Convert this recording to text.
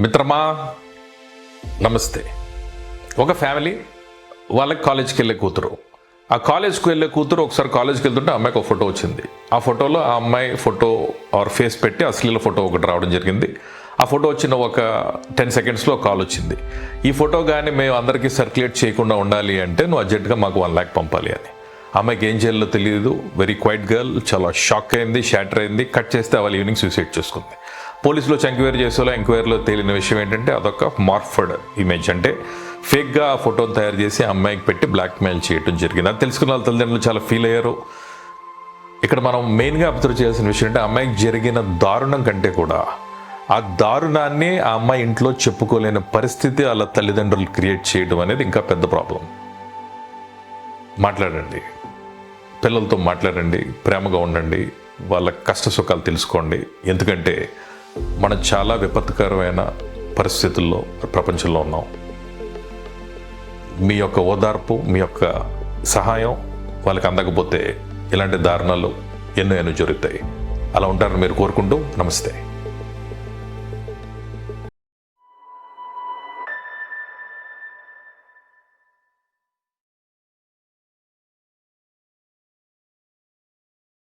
మిత్రమా నమస్తే. ఒక ఫ్యామిలీ వాళ్ళకి కాలేజ్కి వెళ్ళే కూతురు, ఆ కాలేజ్కి వెళ్ళే కూతురు ఒకసారి కాలేజ్కి వెళ్తుంటే అమ్మాయికి ఒక ఫోటో వచ్చింది. ఆ ఫోటోలో ఆ అమ్మాయి ఫోటో ఆర్ ఫేస్ పెట్టి అశ్లీల ఫోటో ఒకటి రావడం జరిగింది. ఆ ఫోటో వచ్చిన ఒక 10 సెకండ్స్లో కాల్ వచ్చింది. ఈ ఫోటో కానీ మేము అందరికీ సర్క్యులేట్ చేయకుండా ఉండాలి అంటే నువ్వు అర్జెంటుగా మాకు 1 lakh పంపాలి అని. అమ్మాయికి ఏం చేయాలో తెలియదు. వెరీ క్వైట్ గర్ల్, చాలా షాక్ అయింది, షాటర్ అయింది. కట్ చేస్తే వాళ్ళ ఈవినింగ్ సూసైడ్ చేసుకుంది. పోలీసులు ఎంక్వైరీ చేసేలా ఎంక్వైరీలో తేలిన విషయం ఏంటంటే అదొక మార్ఫర్డ్ ఇమేజ్, అంటే ఫేక్గా ఆ ఫోటోని తయారు చేసి అమ్మాయికి పెట్టి బ్లాక్మెయిల్ చేయడం జరిగింది. అది తెలుసుకున్న వాళ్ళ తల్లిదండ్రులు చాలా ఫీల్ అయ్యారు. ఇక్కడ మనం మెయిన్గా అబ్జర్వ్ చేయాల్సిన విషయం అంటే అమ్మాయికి జరిగిన దారుణం కంటే కూడా ఆ దారుణాన్ని ఆ అమ్మాయి ఇంట్లో చెప్పుకోలేని పరిస్థితి వాళ్ళ తల్లిదండ్రులు క్రియేట్ చేయడం అనేది ఇంకా పెద్ద ప్రాబ్లం. మాట్లాడండి, పిల్లలతో మాట్లాడండి, ప్రేమగా ఉండండి, వాళ్ళ కష్ట సుఖాలు తెలుసుకోండి. ఎందుకంటే మనం చాలా విపత్కరమైన పరిస్థితుల్లో ప్రపంచంలో ఉన్నాం. మీ యొక్క ఓదార్పు, మీ యొక్క సహాయం వాళ్ళకి అందకపోతే ఇలాంటి దారుణాలు ఎన్నో జరుగుతాయి. అలా ఉంటారని మీరు కోరుకుంటూ నమస్తే.